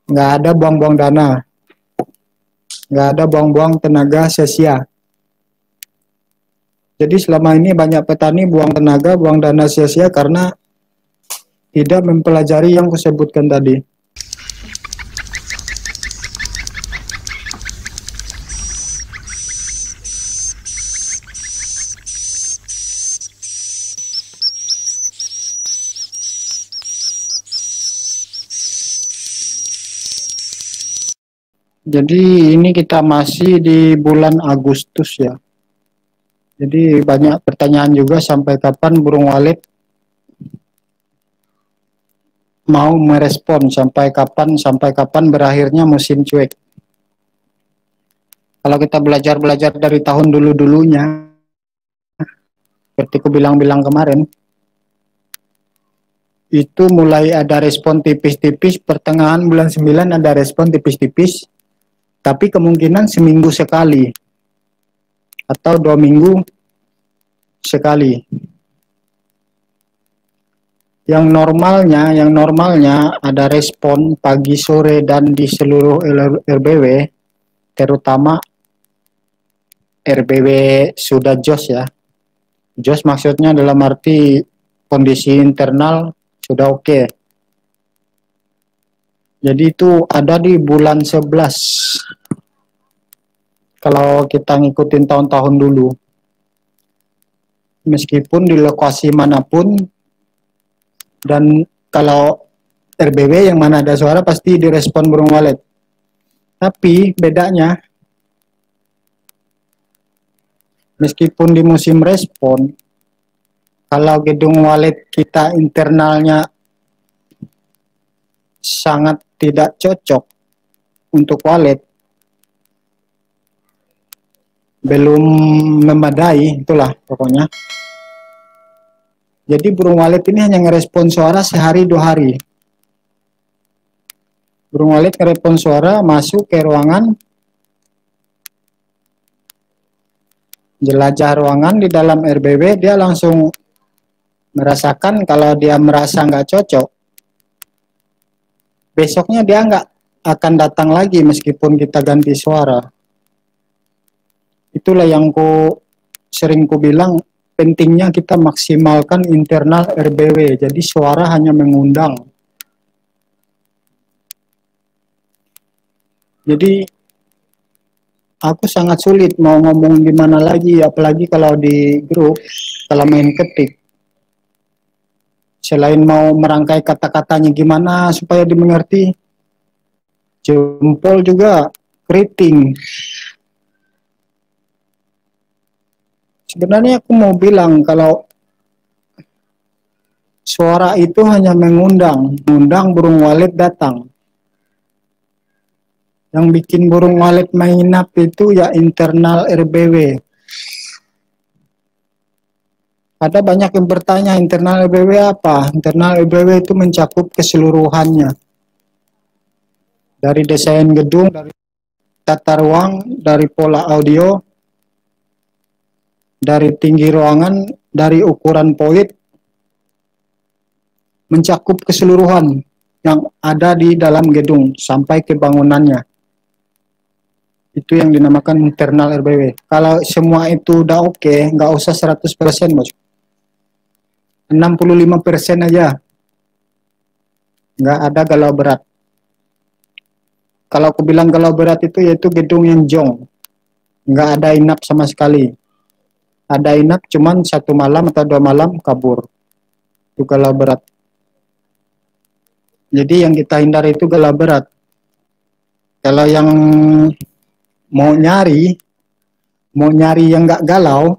nggak ada buang-buang dana, nggak ada buang-buang tenaga sia-sia. Jadi selama ini banyak petani buang tenaga, buang dana sia-sia karena tidak mempelajari yang kusebutkan tadi. Jadi ini kita masih di bulan Agustus ya. Jadi banyak pertanyaan juga sampai kapan burung walet mau merespon, sampai kapan berakhirnya musim cuek. Kalau kita belajar dari tahun dulu-dulunya, seperti aku bilang-bilang kemarin, itu mulai ada respon tipis-tipis, pertengahan bulan 9 ada respon tipis-tipis, tapi kemungkinan seminggu sekali atau 2 minggu sekali. Yang normalnya ada respon pagi, sore, dan di seluruh RBW, terutama RBW sudah JOS ya. JOS maksudnya dalam arti kondisi internal sudah oke. Jadi itu ada di bulan 11. Kalau kita ngikutin tahun-tahun dulu. Meskipun di lokasi manapun, dan kalau RBW yang mana ada suara pasti direspon burung walet. Tapi bedanya, meskipun di musim respon, kalau gedung walet kita internalnya sangat tidak cocok untuk walet, belum memadai, itulah pokoknya. Jadi burung walet ini hanya ngerespon suara sehari 2 hari. Burung walet ngerespon suara, masuk ke ruangan, jelajah ruangan di dalam RBW, dia langsung merasakan. Kalau dia merasa nggak cocok, besoknya dia nggak akan datang lagi meskipun kita ganti suara. Itulah yang sering ku bilang, pentingnya kita maksimalkan internal RBW, jadi suara hanya mengundang. Jadi aku sangat sulit mau ngomong gimana lagi, apalagi kalau di grup, kalau main ketik. Selain mau merangkai kata-katanya gimana supaya dimengerti, jempol juga keriting. Sebenarnya aku mau bilang kalau suara itu hanya mengundang burung walet datang. Yang bikin burung walet menginap itu ya internal RBW. Ada banyak yang bertanya internal RBW apa? Internal RBW itu mencakup keseluruhannya. Dari desain gedung, dari tata ruang, dari pola audio, dari tinggi ruangan, dari ukuran poin, mencakup keseluruhan yang ada di dalam gedung sampai ke bangunannya. Itu yang dinamakan internal RBW. Kalau semua itu udah oke, nggak usah 100%, bos. 65% aja. Nggak ada galau berat. Kalau aku bilang galau berat itu yaitu gedung yang jong. Nggak ada inap sama sekali. Ada inap cuman 1 malam atau 2 malam kabur. Itu galau berat. Jadi yang kita hindari itu galau berat. Kalau yang mau nyari yang nggak galau,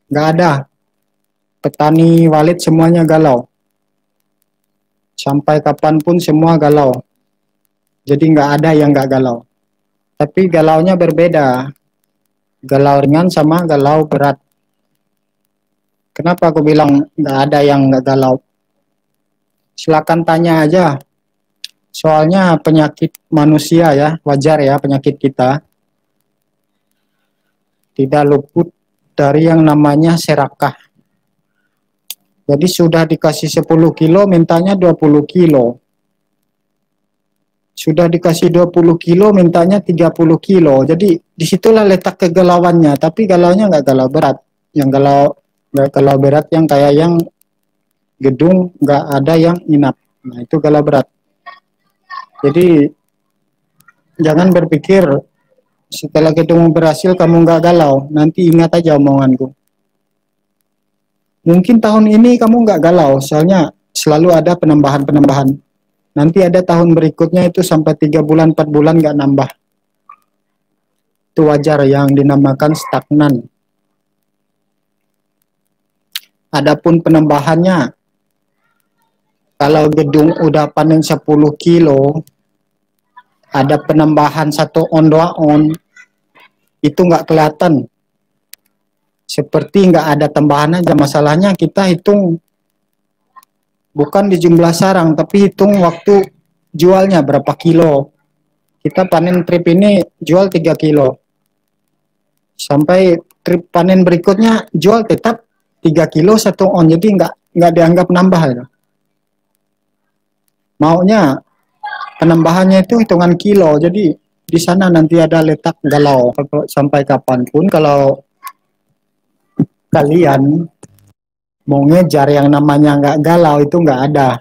nggak ada. Petani walet semuanya galau. Sampai kapanpun semua galau. Jadi nggak ada yang nggak galau. Tapi galaunya berbeda. Galau ringan sama galau berat. Kenapa aku bilang nggak ada yang nggak galau? Silakan tanya aja. Soalnya penyakit manusia ya, wajar ya penyakit kita. Tidak luput dari yang namanya serakah. Jadi sudah dikasih 10 kilo, mintanya 20 kilo. Sudah dikasih 20 kilo, mintanya 30 kilo. Jadi disitulah letak kegalauannya. Tapi galaunya nggak galau berat. Yang galau nggak galau berat yang kayak yang gedung nggak ada yang inap. Nah itu galau berat. Jadi jangan berpikir setelah gedung berhasil kamu nggak galau. Nanti ingat aja omonganku. Mungkin tahun ini kamu nggak galau, soalnya selalu ada penambahan-penambahan. Nanti ada tahun berikutnya itu sampai 3 bulan, 4 bulan nggak nambah. Itu wajar yang dinamakan stagnan. Adapun penambahannya, kalau gedung udah panen 10 kilo, ada penambahan 1 on 2 on, itu nggak kelihatan. Seperti nggak ada tambahan aja. Masalahnya kita hitung bukan di jumlah sarang, tapi hitung waktu jualnya berapa kilo. Kita panen trip ini jual 3 kilo. Sampai trip panen berikutnya jual tetap 3 kilo 1 on. Jadi nggak dianggap nambah. Ya. Maunya penambahannya itu hitungan kilo. Jadi di sana nanti ada letak galau. Sampai kapanpun kalau kalian mau ngejar yang namanya nggak galau itu nggak ada.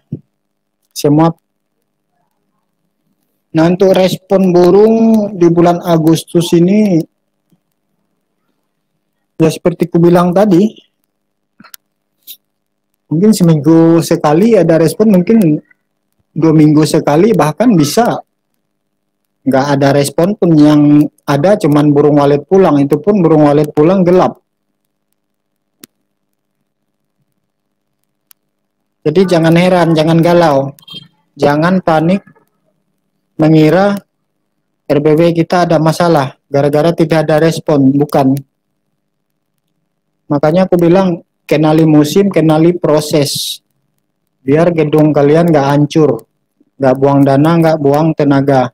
Semua. Nah untuk respon burung di bulan Agustus ini ya seperti ku bilang tadi, mungkin seminggu sekali ada respon, mungkin 2 minggu sekali, bahkan bisa nggak ada respon pun, yang ada cuman burung walet pulang, itu pun burung walet pulang gelap. Jadi jangan heran, jangan galau, jangan panik mengira RBW kita ada masalah gara-gara tidak ada respon, bukan. Makanya aku bilang kenali musim, kenali proses, biar gedung kalian nggak hancur, nggak buang dana, nggak buang tenaga.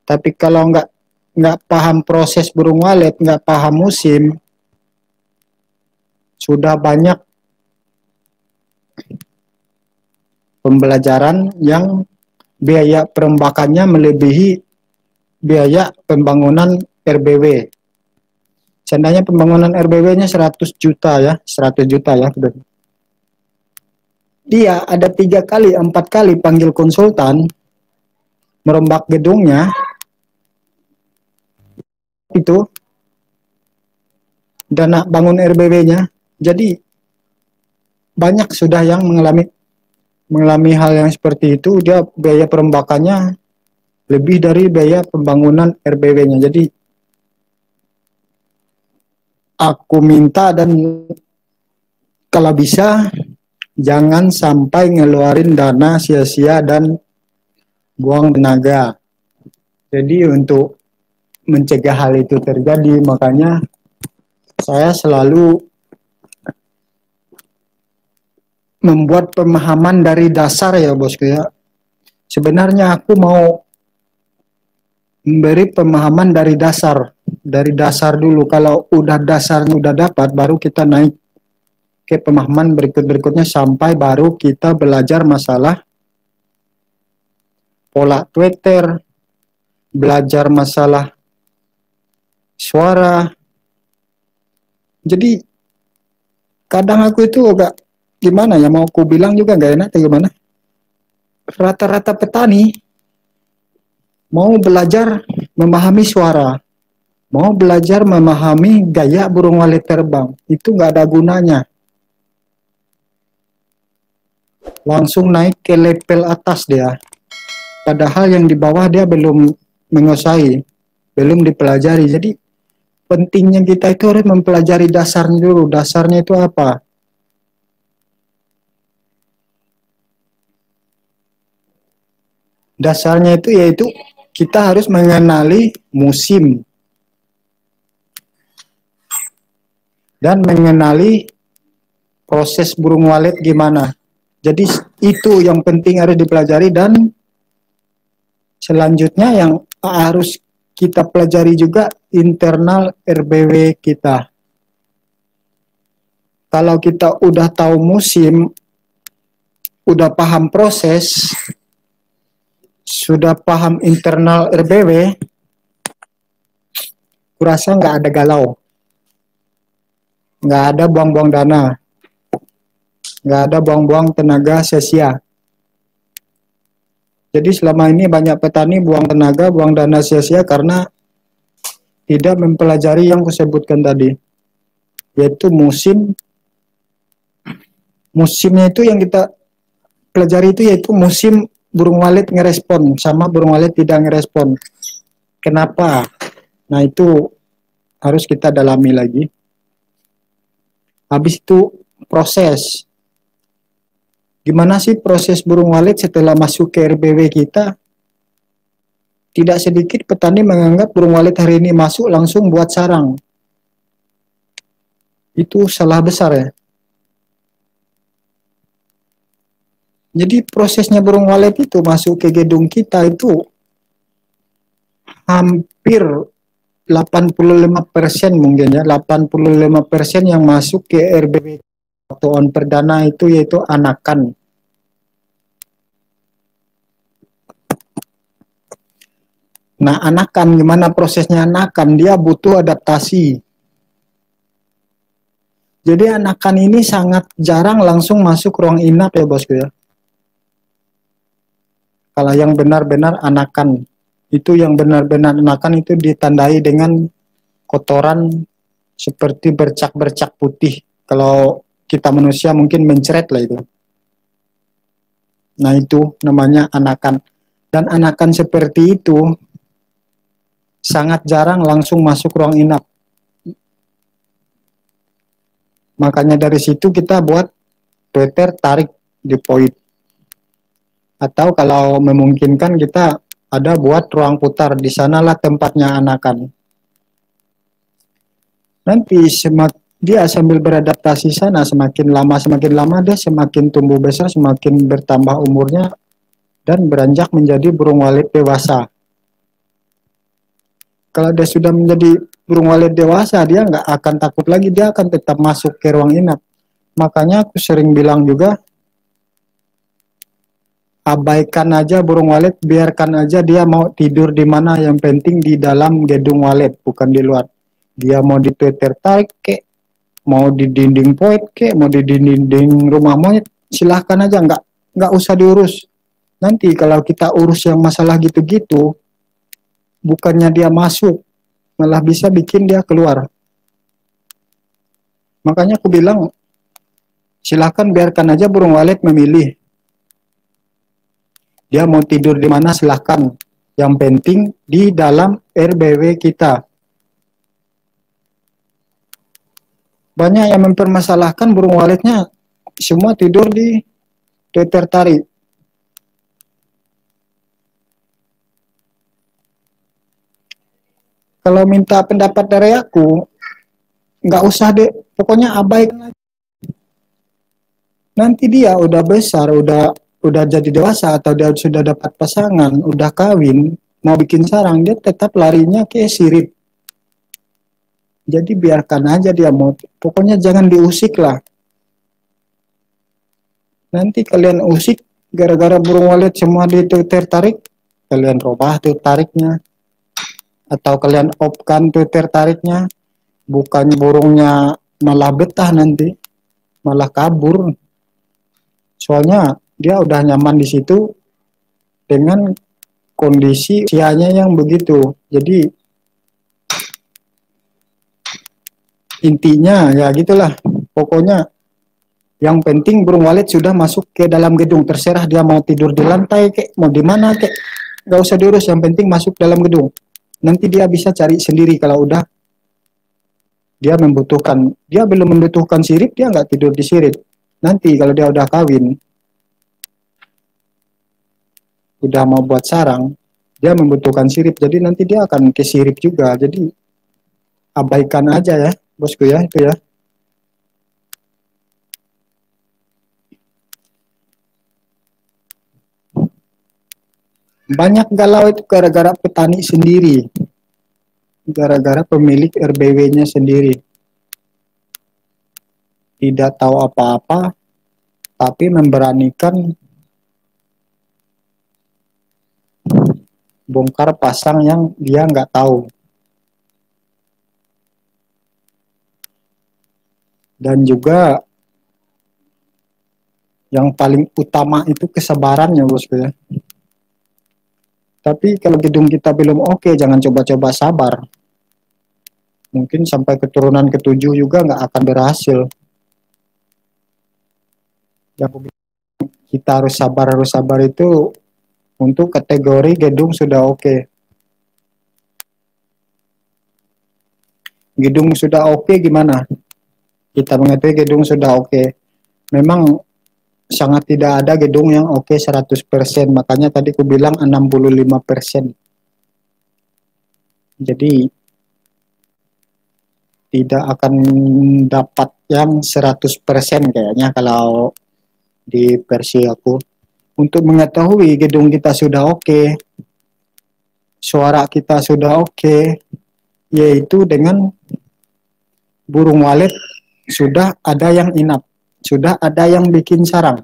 Tapi kalau nggak paham proses burung walet, nggak paham musim, sudah banyak pembelajaran yang biaya perembakannya melebihi biaya pembangunan RBW. Seandainya pembangunan RBW-nya 100 juta ya, 100 juta ya. Dia ada 3 kali, 4 kali panggil konsultan, merombak gedungnya, itu dana bangun RBW-nya. Jadi banyak sudah yang mengalami hal yang seperti itu, dia biaya perombakannya lebih dari biaya pembangunan RBW-nya. Jadi aku minta dan kalau bisa jangan sampai ngeluarin dana sia-sia dan buang tenaga. Jadi untuk mencegah hal itu terjadi, makanya saya selalu membuat pemahaman dari dasar ya bosku ya. Sebenarnya aku mau memberi pemahaman dari dasar dulu. Kalau udah dasarnya udah dapat, baru kita naik ke pemahaman berikutnya sampai baru kita belajar masalah pola Twitter, belajar masalah suara. Jadi kadang aku itu agak gimana ya, mau aku bilang juga nggak enak atau gimana. Rata-rata petani mau belajar memahami suara, mau belajar memahami gaya burung walet terbang, itu nggak ada gunanya. Langsung naik ke level atas dia. Padahal yang di bawah dia belum menguasai, belum dipelajari. Jadi pentingnya kita itu harus mempelajari dasarnya dulu. Dasarnya itu apa? Dasarnya itu yaitu kita harus mengenali musim dan mengenali proses burung walet gimana. Jadi itu yang penting harus dipelajari, dan selanjutnya yang harus kita pelajari juga internal RBW kita. Kalau kita udah tahu musim, udah paham proses, sudah paham internal RBW, kurasa nggak ada galau, nggak ada buang-buang dana, nggak ada buang-buang tenaga sia-sia. Jadi selama ini banyak petani buang tenaga, buang dana sia-sia karena tidak mempelajari yang kusebutkan tadi, yaitu musimnya itu yang kita pelajari itu yaitu musim burung walet ngerespon sama burung walet tidak ngerespon. Kenapa? Nah itu harus kita dalami lagi. Habis itu proses. Gimana sih proses burung walet setelah masuk ke RBW kita? Tidak sedikit petani menganggap burung walet hari ini masuk langsung buat sarang. Itu salah besar ya. Jadi prosesnya burung walet itu masuk ke gedung kita itu hampir 85% mungkin ya, 85% yang masuk ke RBW waktu on perdana itu yaitu anakan. Nah, anakan gimana prosesnya anakan? Dia butuh adaptasi. Jadi anakan ini sangat jarang langsung masuk ruang inap ya bosku ya. Kalau yang benar-benar anakan, itu yang benar-benar anakan itu ditandai dengan kotoran seperti bercak-bercak putih. Kalau kita manusia mungkin mencret lah itu. Nah itu namanya anakan. Dan anakan seperti itu sangat jarang langsung masuk ruang inap. Makanya dari situ kita buat Twitter tarik di poin. Atau kalau memungkinkan kita ada buat ruang putar, di sanalah tempatnya anakan. Nanti dia sambil beradaptasi sana, semakin lama dia semakin tumbuh besar, semakin bertambah umurnya dan beranjak menjadi burung walet dewasa. Kalau dia sudah menjadi burung walet dewasa, dia nggak akan takut lagi, dia akan tetap masuk ke ruang inap. Makanya aku sering bilang juga, abaikan aja burung walet, biarkan aja dia mau tidur di mana, yang penting di dalam gedung walet, bukan di luar. Dia mau di Twitter tarik kek, mau di dinding poin kek, mau di dinding rumah monyet, silahkan aja, nggak usah diurus. Nanti kalau kita urus yang masalah gitu-gitu, bukannya dia masuk, malah bisa bikin dia keluar. Makanya aku bilang, silahkan biarkan aja burung walet memilih. Dia mau tidur di mana silahkan. Yang penting di dalam RBW kita. Banyak yang mempermasalahkan burung waletnya semua tidur di Twitter tarik. Kalau minta pendapat dari aku, nggak usah deh, pokoknya abaikan. Nanti dia udah besar, udah jadi dewasa atau dia sudah dapat pasangan, udah kawin, mau bikin sarang, dia tetap larinya ke sirip. Jadi biarkan aja dia mau, pokoknya jangan diusik lah. Nanti kalian usik gara-gara burung walet semua di Twitter tarik, kalian robah tuh tariknya. Atau kalian opkan Twitter tariknya, bukannya burungnya malah betah nanti, malah kabur. Soalnya dia udah nyaman di situ dengan kondisi usianya yang begitu. Jadi intinya ya gitulah. Pokoknya yang penting burung walet sudah masuk ke dalam gedung. Terserah dia mau tidur di lantai kek, mau di mana kek, nggak usah diurus. Yang penting masuk dalam gedung. Nanti dia bisa cari sendiri kalau udah dia membutuhkan. Dia belum membutuhkan sirip, dia nggak tidur di sirip. Nanti kalau dia udah kawin, udah mau buat sarang, dia membutuhkan sirip. Jadi nanti dia akan ke sirip juga. Jadi abaikan aja ya, bosku ya, itu ya. Banyak galau itu gara-gara petani sendiri. Gara-gara pemilik RBW-nya sendiri. Tidak tahu apa-apa, tapi memberanikan bongkar pasang yang dia nggak tahu. Dan juga yang paling utama itu kesabarannya bosku ya. Tapi kalau gedung kita belum oke, jangan coba-coba sabar. Mungkin sampai keturunan ketujuh juga nggak akan berhasil. Yang kita harus sabar itu untuk kategori gedung sudah oke. Gedung sudah oke gimana? Kita mengetahui gedung sudah oke. Memang sangat tidak ada gedung yang oke 100%. Makanya tadi aku bilang 65%. Jadi tidak akan dapat yang 100% kayaknya kalau di versi aku. Untuk mengetahui gedung kita sudah oke, suara kita sudah oke, yaitu dengan burung walet sudah ada yang inap, sudah ada yang bikin sarang.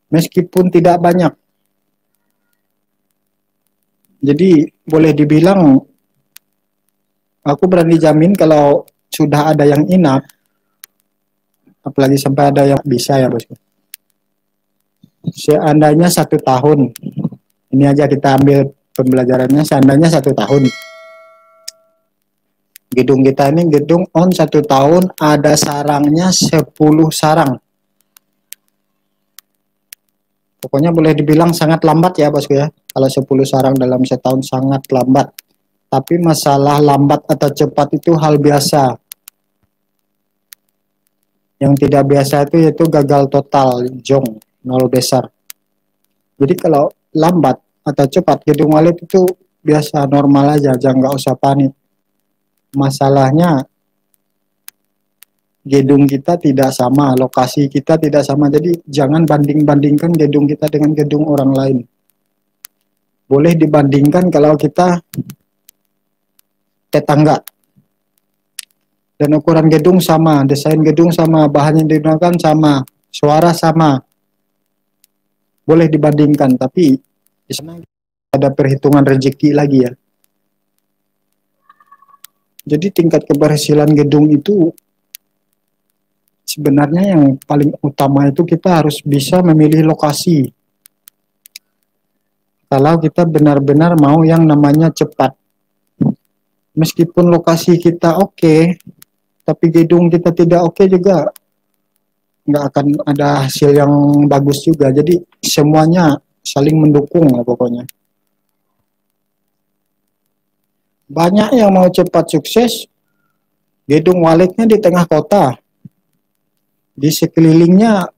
Meskipun tidak banyak. Jadi boleh dibilang aku berani jamin kalau sudah ada yang inap, apalagi sampai ada yang bisa ya bosku. Seandainya 1 tahun, ini aja kita ambil pembelajarannya, seandainya 1 tahun. Gedung kita ini gedung on 1 tahun ada sarangnya 10 sarang. Pokoknya boleh dibilang sangat lambat ya bosku ya. Kalau 10 sarang dalam setahun sangat lambat. Tapi masalah lambat atau cepat itu hal biasa. Yang tidak biasa itu yaitu gagal total, jong, nol besar. Jadi kalau lambat atau cepat gedung walet itu biasa normal aja, jangan nggak usah panik. Masalahnya gedung kita tidak sama, lokasi kita tidak sama. Jadi jangan banding-bandingkan gedung kita dengan gedung orang lain. Boleh dibandingkan kalau kita tetangga. Dan ukuran gedung sama, desain gedung sama, bahan yang digunakan sama, suara sama. Boleh dibandingkan, tapi di sana ada perhitungan rezeki lagi ya. Jadi tingkat keberhasilan gedung itu sebenarnya yang paling utama itu kita harus bisa memilih lokasi. Kalau kita benar-benar mau yang namanya cepat. Meskipun lokasi kita oke, tapi gedung kita tidak oke juga nggak akan ada hasil yang bagus juga. Jadi semuanya saling mendukung lah pokoknya. Banyak yang mau cepat sukses, gedung waletnya di tengah kota. Di sekelilingnya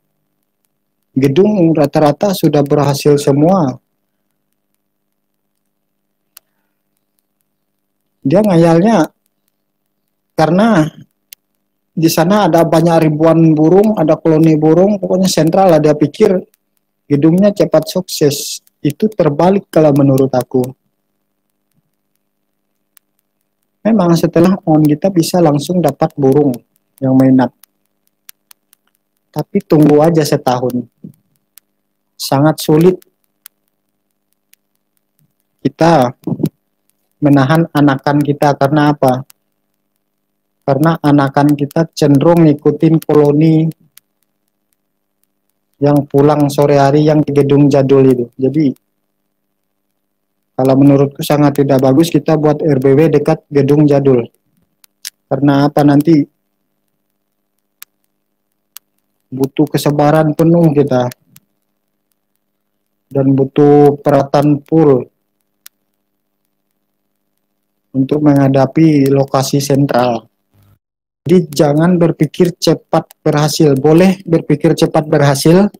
gedung rata-rata sudah berhasil semua. Dia ngayalnya karena di sana ada banyak ribuan burung, ada koloni burung, pokoknya sentral lah dia pikir gedungnya cepat sukses. Itu terbalik kalau menurut aku. Memang setelah on kita bisa langsung dapat burung yang minat. Tapi tunggu aja setahun. Sangat sulit kita menahan anakan kita karena apa? Karena anakan kita cenderung ngikutin koloni yang pulang sore hari yang di gedung jadul itu. Jadi kalau menurutku sangat tidak bagus kita buat RBW dekat gedung jadul. Karena apa, nanti butuh kesabaran penuh kita. Dan butuh peralatan full untuk menghadapi lokasi sentral. Jadi jangan berpikir cepat berhasil. Boleh berpikir cepat berhasil.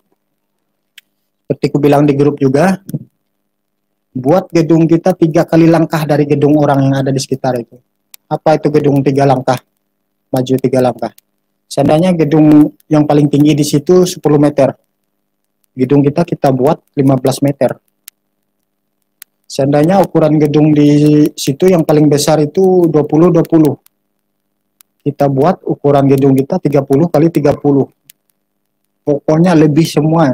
Seperti aku bilang di grup juga. Buat gedung kita 3 kali langkah dari gedung orang yang ada di sekitar itu. Apa itu gedung 3 langkah? Maju 3 langkah. Seandainya gedung yang paling tinggi di situ 10 meter. Gedung kita buat 15 meter. Seandainya ukuran gedung di situ yang paling besar itu 20-20. Kita buat ukuran gedung kita 30 kali 30. Pokoknya lebih semua.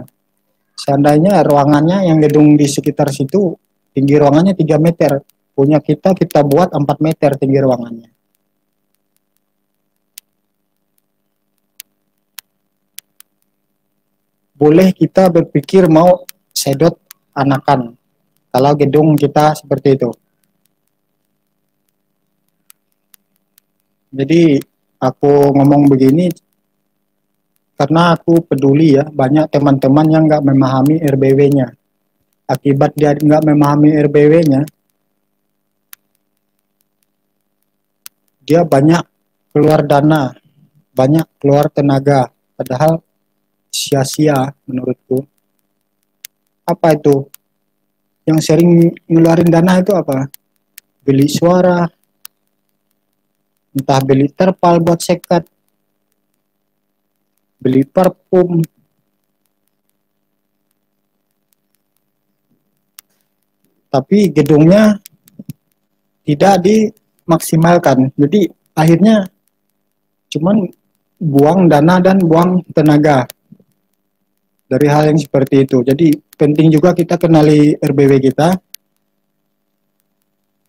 Seandainya ruangannya yang gedung di sekitar situ tinggi ruangannya 3 meter, punya kita buat 4 meter tinggi ruangannya. Boleh kita berpikir mau sedot anakan kalau gedung kita seperti itu. Jadi aku ngomong begini karena aku peduli ya, banyak teman-teman yang nggak memahami RBW-nya. Akibat dia nggak memahami RBW-nya, dia banyak keluar dana, banyak keluar tenaga, padahal sia-sia menurutku. Apa itu? Yang sering ngeluarin dana itu apa? Beli suara, entah beli terpal buat sekat, beli parfum, tapi gedungnya tidak dimaksimalkan. Jadi akhirnya cuman buang dana dan buang tenaga dari hal yang seperti itu. Jadi penting juga kita kenali RBW kita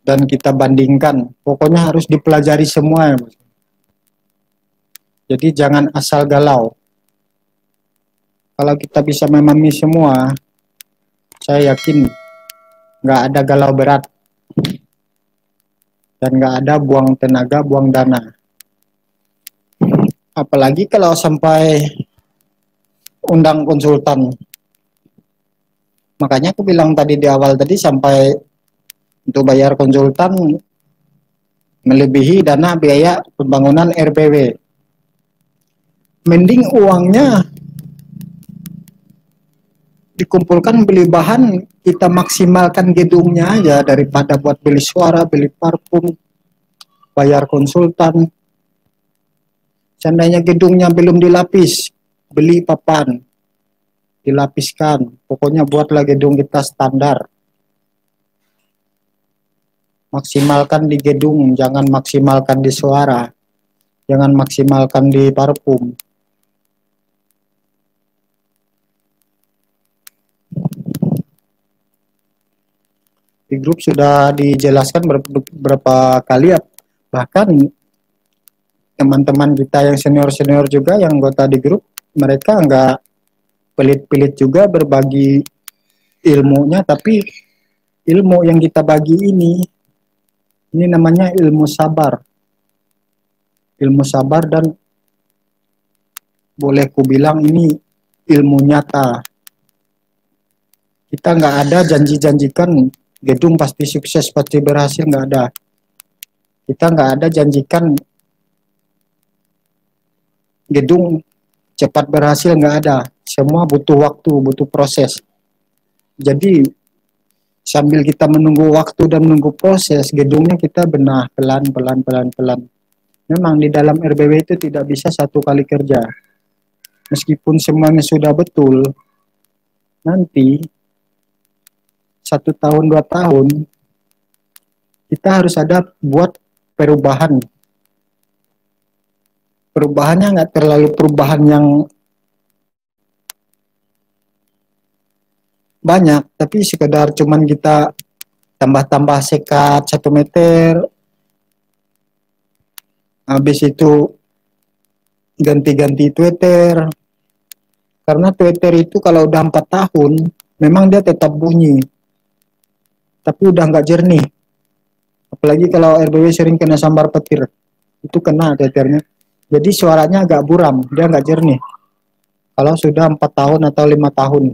dan kita bandingkan. Pokoknya harus dipelajari semua ya. Jadi jangan asal galau. Kalau kita bisa memahami semua, saya yakin nggak ada galau berat dan nggak ada buang tenaga, buang dana. Apalagi kalau sampai undang konsultan. Makanya aku bilang tadi di awal tadi, sampai untuk bayar konsultan melebihi dana biaya pembangunan RBW. Mending uangnya dikumpulkan beli bahan, kita maksimalkan gedungnya aja daripada buat beli suara, beli parfum, bayar konsultan. Seandainya gedungnya belum dilapis, beli papan, dilapiskan. Pokoknya buatlah gedung kita standar. Maksimalkan di gedung, jangan maksimalkan di suara, jangan maksimalkan di parfum. Di grup sudah dijelaskan berapa kali ya, bahkan teman-teman kita yang senior-senior juga yang anggota di grup, mereka nggak pelit-pelit juga berbagi ilmunya, tapi ilmu yang kita bagi ini namanya ilmu sabar. Ilmu sabar, dan boleh ku bilang ini ilmu nyata. Kita nggak ada janji-janjikan gedung pasti sukses, pasti berhasil, nggak ada. Kita nggak ada janjikan gedung cepat berhasil, nggak ada. Semua butuh waktu, butuh proses. Jadi sambil kita menunggu waktu dan menunggu proses, gedungnya kita benah pelan-pelan. Memang di dalam RBW itu tidak bisa satu kali kerja. Meskipun semuanya sudah betul, nanti 1 tahun 2 tahun kita harus ada buat perubahan. Perubahannya nggak terlalu perubahan yang banyak, tapi sekedar cuman kita tambah-tambah sekat 1 meter, habis itu ganti-ganti tweeter. Karena tweeter itu kalau udah 4 tahun memang dia tetap bunyi, tapi udah nggak jernih. Apalagi kalau RBW sering kena sambar petir, itu kena tweeternya. Jadi suaranya agak buram, dia nggak jernih. Kalau sudah 4 tahun atau 5 tahun.